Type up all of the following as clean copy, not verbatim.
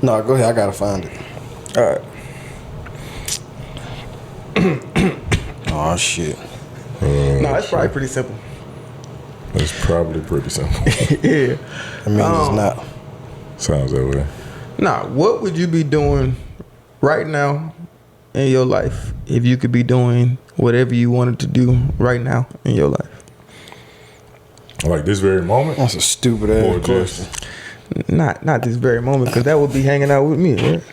No, go ahead. I gotta find it. All right. Oh shit. No, it's probably pretty simple. It's probably pretty simple. Yeah. I mean, it's not. Sounds that way. Nah, what would you be doing right now in your life if you could be doing whatever you wanted to do right now in your life? Like this very moment? That's a stupid Or ass question. just not this very moment, because that would be hanging out with me, right?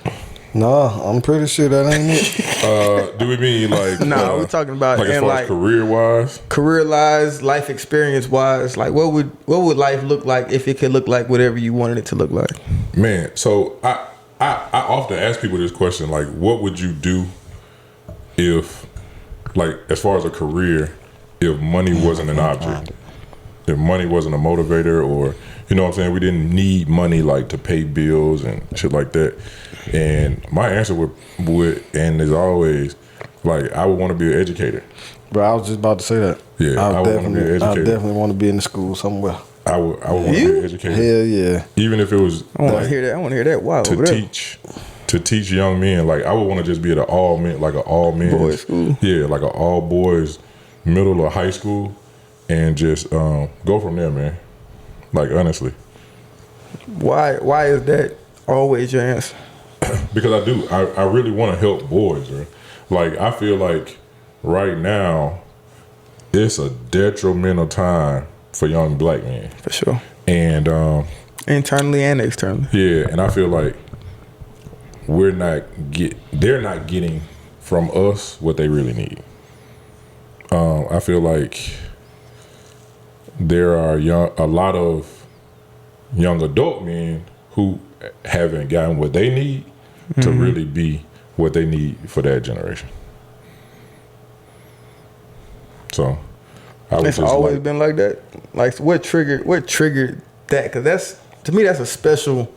No, I'm pretty sure that ain't it. Do we mean like Nah, we're talking about like as in far like as career wise? career-wise, life experience-wise. Like, what would life look like if it could look like whatever you wanted it to look like? Man, so I often ask people this question, like, what would you do if, like, as far as a career, if money wasn't an object? If money wasn't a motivator, or, you know what I'm saying, we didn't need money, like, to pay bills and shit like that. And my answer would and is always, like, I would want to be an educator. Bro, I was just about to say that. Yeah, I would want to be an educator. I definitely want to be in the school somewhere. I would want to be an educator. Hell yeah. Even if it was I want to hear that. I want to hear that. Wow. to teach young men. Like, I would want to just be at an all men, like an all men Boys school. Yeah, like an all boys middle or high school, and just go from there, man. Like, honestly, Why is that always your answer? because I do. I really want to help boys, bro. Like, I feel like right now it's a detrimental time for young black men, For sure. and Internally and externally. yeah, and I feel like they're not getting from us what they really need. I feel like there are a lot of young adult men who haven't gotten what they need to really be what they need for that generation. So I would It's just always been like that. Like, what triggered that? Because that's, to me, that's a special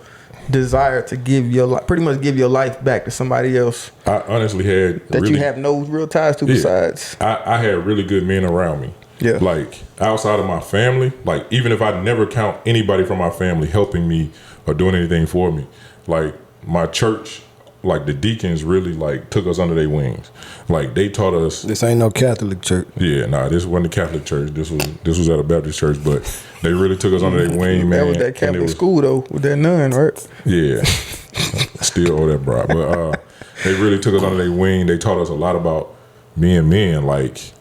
desire to give pretty much give your life back to somebody else I honestly had that really, you have no real ties to besides. I had really good men around me. Yeah. Like, outside of my family, like, even if I never count anybody from my family helping me or doing anything for me, like, my church, like, the deacons really, like, took us under their wings. Like, they taught us. This ain't no Catholic church. Yeah, nah, this wasn't a Catholic church. This was at a Baptist church, but they really took us under their wing, man. That was that Catholic school though, with that nun, right? Yeah, still owe that bribe. But they really took us under their wing. They taught us a lot about being men, like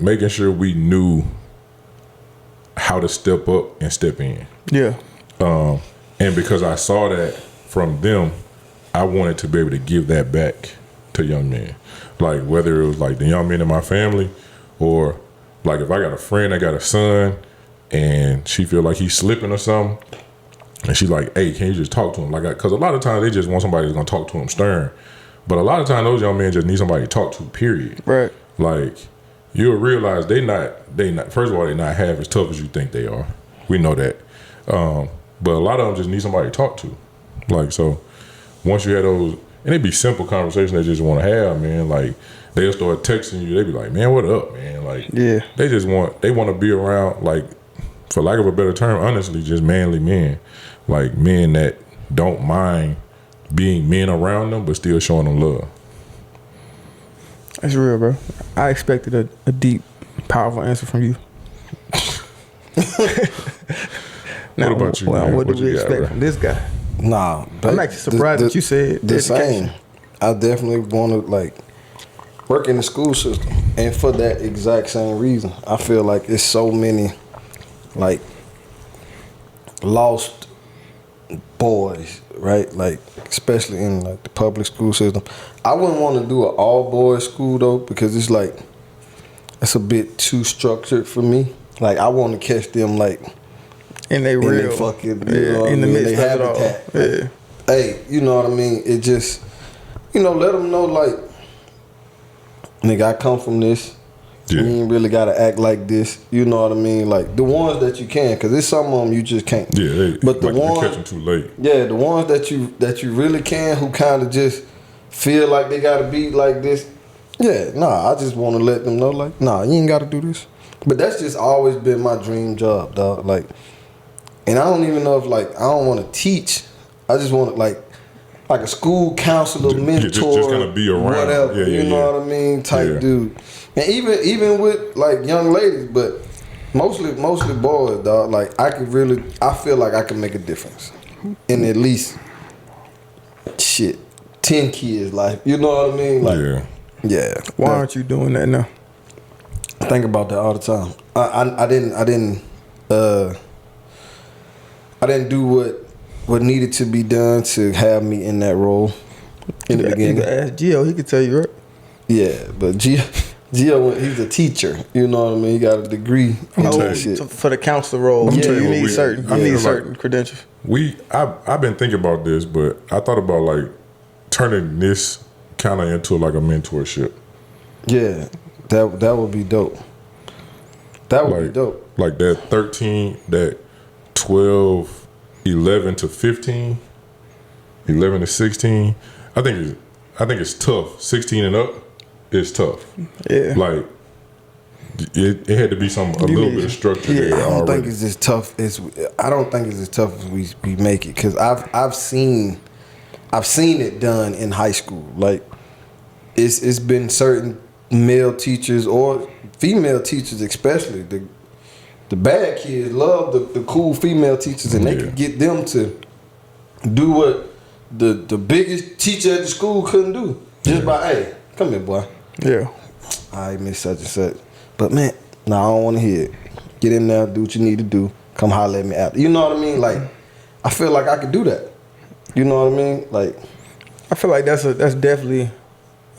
making sure we knew how to step up and step in. Yeah. And because I saw that from them, I wanted to be able to give that back to young men. Like, whether it was like the young men in my family, or like if I got a friend that got a son and she feel like he's slipping or something, and she's like, hey, can you just talk to him? Like, because a lot of times they just want somebody that's gonna talk to him stern, but a lot of times those young men just need somebody to talk to, period. Right. Like, you'll realize they not first of all, they're not half as tough as you think they are. We know that. But a lot of them just need somebody to talk to. Like, so once you have those, and it'd be simple conversations they just want to have, man. Like, they'll start texting you. They be like, man, what up, man? Like, Yeah. they want to be around, like, for lack of a better term, honestly, just manly men. Like, men that don't mind being men around them, but still showing them love. That's real, bro. I expected a deep, powerful answer from you. Now, What about you, well, man? what What do we you got, expect bro? from this guy? Nah, but I'm actually surprised that you said the education. same. I definitely want to, like, work in the school system, and for that exact same reason. I feel like it's so many, like, lost boys, right? Like, especially in, like, the public school system. I wouldn't want to do an all boys school though, because it's like, it's a bit too structured for me. Like, I want to catch them, like, And they in real. their fucking, In the midst they of it all. habitat. Yeah. Hey, you know what I mean? It just, let them know, like, nigga, I come from this. Yeah. You ain't really got to act like this. You know what I mean? Like, the ones that you can, because there's some of them you just can't. Yeah, but the like, you ones, catch them too late. yeah, the ones that you really can, who kind of just feel like they got to be like this. Yeah, nah, I just want to let them know, like, nah, you ain't got to do this. But that's just always been my dream job, dog. Like, and I don't even know if, like, I don't want to teach. I just want like a school counselor, mentor, just gonna be around. whatever. Yeah, you know what I mean? Type dude. And even with like young ladies, but mostly boys, dog. Like I feel like I can make a difference in at least 10 kids' life. You know what I mean? Like, yeah. Why aren't you doing that now? I think about that all the time. I didn't do what needed to be done to have me in that role in the beginning. You can ask Gio, he could tell you, right? Yeah, but Gio, he's a teacher. You know what I mean? He got a degree in that shit. For the counselor role, you need certain credentials. I've been thinking about this, but I thought about like turning this kind of into like a mentorship. Yeah, that would be dope. That would be dope. Like that 13, that 12, 11 to 15, 11 to 16. I think it's tough. 16 and up, it's tough. Yeah. Like it had to be a little bit of structure. Yeah, I don't think it's as tough as we make it, because I've seen it done in high school. Like it's been certain male teachers or female teachers, especially the bad kids love the cool female teachers, and they could get them to do what the biggest teacher at the school couldn't do, just by, hey, come here, boy. Yeah. I miss such and such. But man, I don't want to hear it. Get in there, do what you need to do. Come holler at me after. You know what I mean? Like, I feel like I could do that. You know what I mean? Like, I feel like that's definitely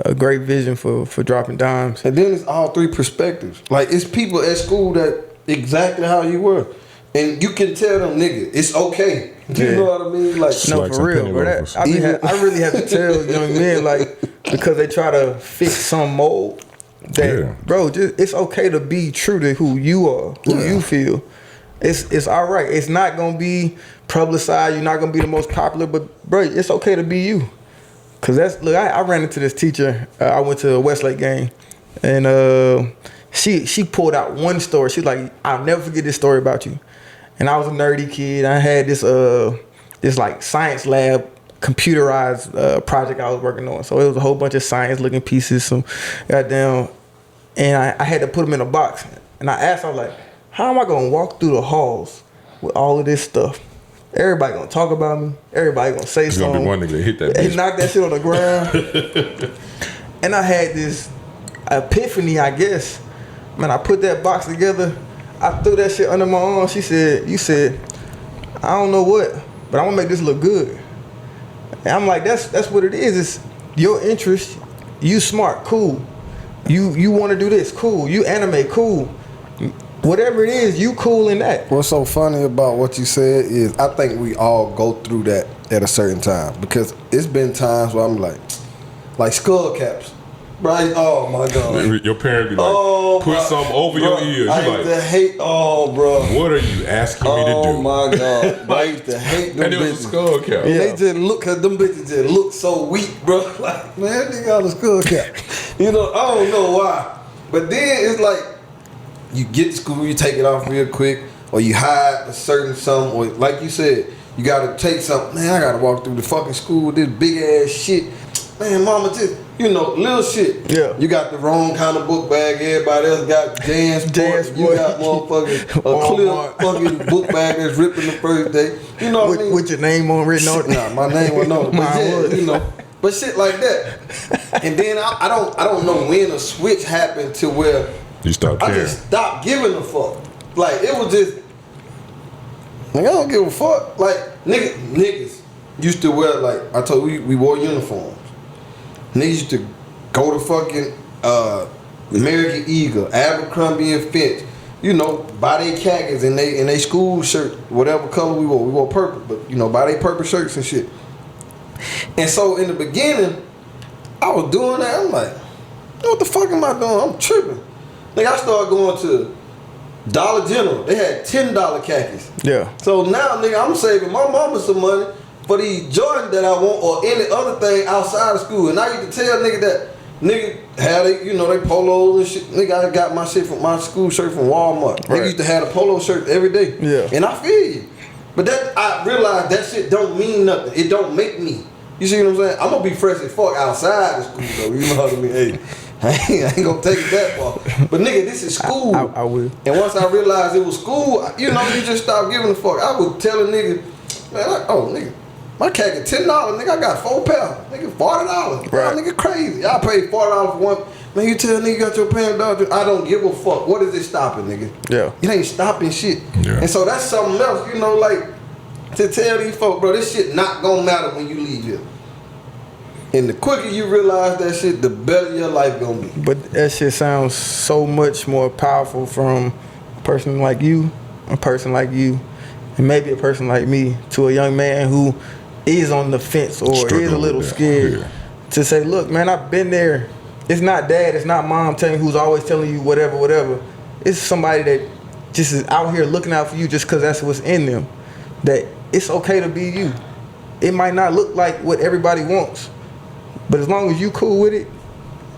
a great vision for dropping dimes. And then it's all three perspectives. Like, it's people at school that exactly how you were, and you can tell them, nigga, it's okay. You know what I mean? Like, no, for real, bro. I really have to tell young men, like, because they try to fit some mold. That, bro, it's okay to be true to who you are, who you feel. It's all right. It's not gonna be publicized. You're not gonna be the most popular, but bro, it's okay to be you. Cause I ran into this teacher. I went to a Westlake game, and she pulled out one story. She's like, "I'll never forget this story about you." And I was a nerdy kid. I had this like science lab computerized project I was working on. So it was a whole bunch of science looking pieces, some goddamn, and I had to put them in a box. And I asked, I was like, how am I gonna walk through the halls with all of this stuff? Everybody gonna talk about me. Everybody gonna say something. There's gonna be one nigga that hit that bitch. He knocked that shit on the ground. And I had this epiphany, I guess. Man, I put that box together. I threw that shit under my arm. She said, you said, I don't know what, but I'm gonna make this look good. And I'm like, that's what it is. It's your interest. You smart, cool. You want to do this, cool. You animate, cool. Whatever it is, you cool in that. What's so funny about what you said is I think we all go through that at a certain time, because it's been times where I'm like skull caps. Right? Oh my God. Your parents be like, put something over your ears. I used to hate, bro. What are you asking me to do? Oh my God. I used to hate them and it was bitches. a skull cap. And they just look, cause them bitches just look so weak, bro. Like, man, they got a skull cap. You know, I don't know why. But then it's like, you get to school, you take it off real quick, or you hide a certain something, or like you said, you gotta take something. Man, I gotta walk through the fucking school with this big ass shit. Man, mama just, little shit. Yeah. You got the wrong kind of book bag. Everybody else got dance book. You got motherfucking a clear fucking book bag that's ripped in the first day. You know what I mean? With your name on written on it. Nah, my name wasn't on it. But but shit like that. And then I don't know when a switch happened to where you stop caring. I just stopped giving a fuck. Like, it was just, like, I don't give a fuck. Like, niggas used to wear, like, I told you, we wore uniforms. Niggas used to go to fucking American Eagle, Abercrombie and Fitch, buy their khakis and they school shirt, whatever color we wore. We wore purple, but, buy their purple shirts and shit. And so, in the beginning, I was doing that. I'm like, what the fuck am I doing? I'm tripping. Like, I started going to Dollar General. They had $10 khakis. Yeah. So now, nigga, I'm saving my mama some money for these Jordans that I want, or any other thing outside of school. And I used to tell nigga that nigga had they polos and shit. Nigga, I got my shit from my school shirt from Walmart. Right. Nigga used to have a polo shirt every day. Yeah. And I feel you. But that I realized that shit don't mean nothing. It don't make me. You see what I'm saying? I'm gonna be fresh as fuck outside of school though. You know what I mean? Hey, I ain't gonna take it that far. But nigga, this is school. I will. And once I realized it was school, you know, you just stop giving a fuck. I would tell a nigga, man, like, oh nigga, my cat get $10, nigga. I got 4 pounds, nigga, $40. Right. Y'all nigga crazy. Y'all pay $40 for one. Man, you tell a nigga you got your pound dog. I don't give a fuck. What is it stopping, nigga? Yeah. It ain't stopping shit. Yeah. And so that's something else, you know, like to tell these folks, bro, this shit not gonna matter when you leave here. And the quicker you realize that shit, the better your life gonna be. But that shit sounds so much more powerful from a person like you, and maybe a person like me, to a young man who is on the fence or is a little scared to say, look, man, I've been there. It's not dad, it's not mom telling you who's always telling you whatever. It's somebody that just is out here looking out for you just because that's what's in them. That it's okay to be you. It might not look like what everybody wants, but as long as you cool with it,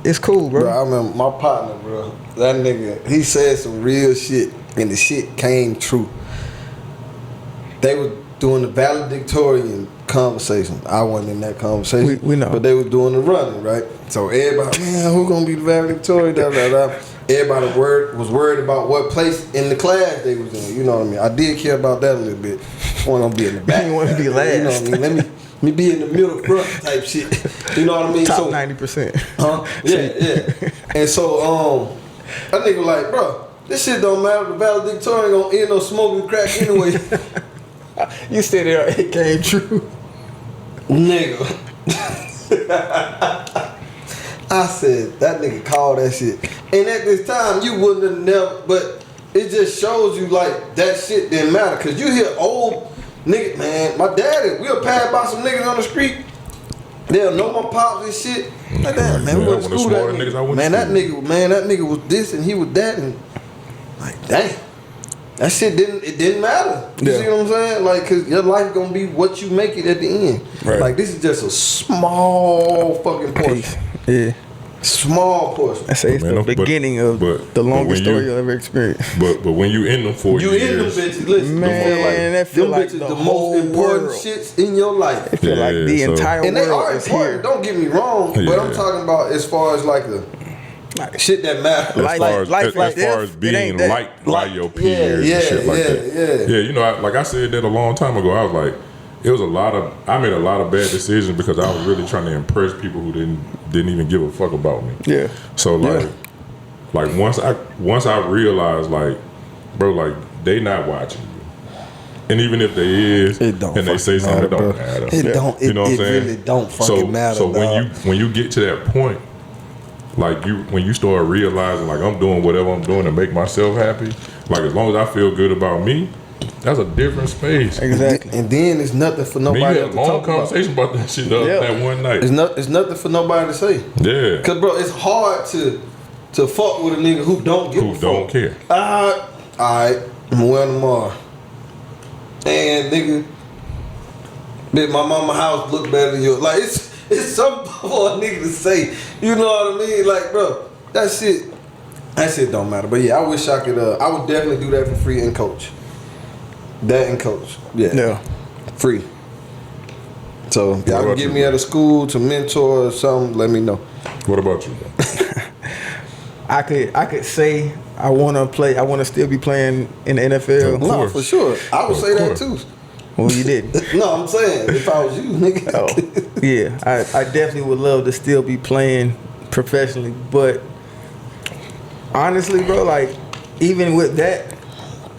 it's cool, bro. Bro, I remember my partner, bro. That nigga, he said some real shit, and the shit came true. They were doing the valedictorian conversation. I wasn't in that conversation. We know. But they were doing the running, right? So everybody, man, who gonna be the valedictorian? Da, da, da. Everybody was worried about what place in the class they was in. You know what I mean? I did care about that a little bit. I want to be in the back. You want to be last. You know what I mean? Let me be in the middle front type shit. You know what I mean? Top so 90%. Huh? Yeah. And so that nigga like, bro, this shit don't matter. The valedictorian gonna end up smoking crack anyway. You said it came true. Nigga. I said, that nigga called that shit. And at this time, you wouldn't have never, but it just shows you like that shit didn't matter. Cause you hear old nigga, man, my daddy, we'll pass by some niggas on the street. They'll know my pops and shit. Like that, man, we went to school that nigga. Man, that nigga was this and he was that, and like, dang. That shit didn't matter. You see what I'm saying? Like, cause your life gonna be what you make it at the end. Right. Like, this is just a small fucking portion. Yeah. Small portion. I say it's the beginning of the longest story you'll ever experience. But when you in them 4 years, you in them bitches, listen, man, that feel like bitches the most important world. shits in your life. It feel like the entire and they world are is important. here. Don't get me wrong, but I'm talking about as far as like the shit that matters. As far as being liked by your peers and shit like that. Yeah, you know, like I said that a long time ago. I was like, I made a lot of bad decisions because I was really trying to impress people who didn't even give a fuck about me. Yeah. So like once I realized like, bro, like they not watching you. And even if they is, and they say something, it don't matter. It don't. You know what I'm saying? It really don't fucking matter. So when you get to that point, like when you start realizing like I'm doing whatever I'm doing to make myself happy, like as long as I feel good about me, that's a different space. Exactly. And then it's nothing for nobody else to talk about. Long conversation about that shit that one night. It's nothing for nobody to say. Yeah. Cause bro, it's hard to fuck with a nigga who don't give a fuck. Who don't care. Alright, I'm wearing tomorrow. And nigga, my mama house look better than yours. Like it's something for a nigga to say. You know what I mean? Like, bro, that shit don't matter. But yeah, I wish I could I would definitely do that for free and coach. That and coach. Yeah. Free. So if y'all can get me at a school to mentor or something, let me know. What about you, bro? I could say I wanna still be playing in the NFL. No, for sure. I would say that too. Well, you didn't. No, I'm saying if I was you, nigga. Oh, yeah, I definitely would love to still be playing professionally, but honestly, bro, like even with that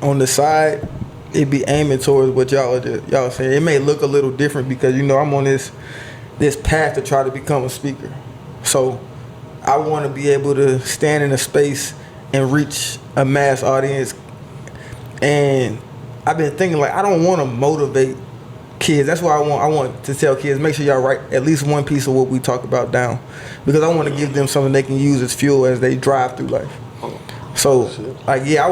on the side, it be aiming towards what y'all saying. It may look a little different because I'm on this path to try to become a speaker. So I want to be able to stand in a space and reach a mass audience. And I've been thinking like I don't want to motivate kids. That's why I want to tell kids, make sure y'all write at least one piece of what we talk about down, because I want to give them something they can use as fuel as they drive through life. So like I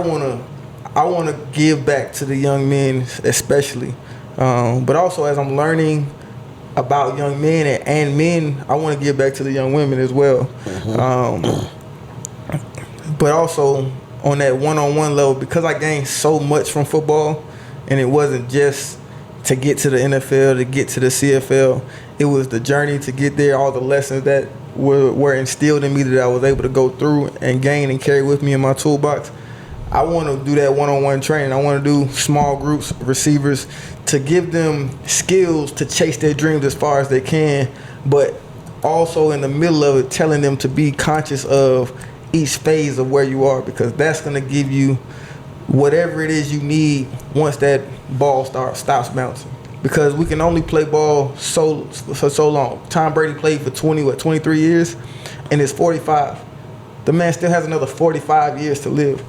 want to give back to the young men especially, but also as I'm learning about young men and men, I want to give back to the young women as well. But also on that one-on-one level, because I gained so much from football, And it wasn't just to get to the NFL, to get to the CFL. It was the journey to get there, all the lessons that were instilled in me that I was able to go through and gain and carry with me in my toolbox. I want to do that one-on-one training. I want to do small groups, receivers, to give them skills to chase their dreams as far as they can, but also in the middle of it, telling them to be conscious of each phase of where you are, because that's going to give you whatever it is you need once that ball stops bouncing. Because we can only play ball for so long. Tom Brady played for 23 years, and it's 45. The man still has another 45 years to live.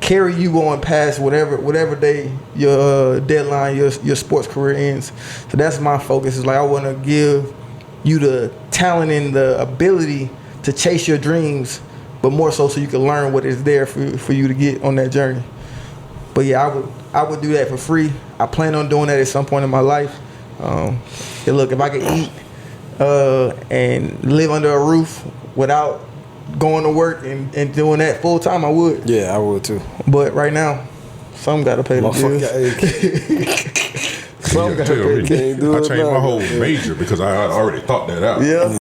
Carry you going past whatever day your deadline, your sports career ends. So that's my focus. Is like, I want to give you the talent and the ability to chase your dreams, but more so you can learn what is there for you to get on that journey. But yeah, I would do that for free. I plan on doing that at some point in my life. And look, if I could eat and live under a roof without going to work and doing that full time, I would. Yeah, I would too. But right now, some gotta pay the bills. Some gotta pay. I changed my whole major because I already thought that out. Yeah.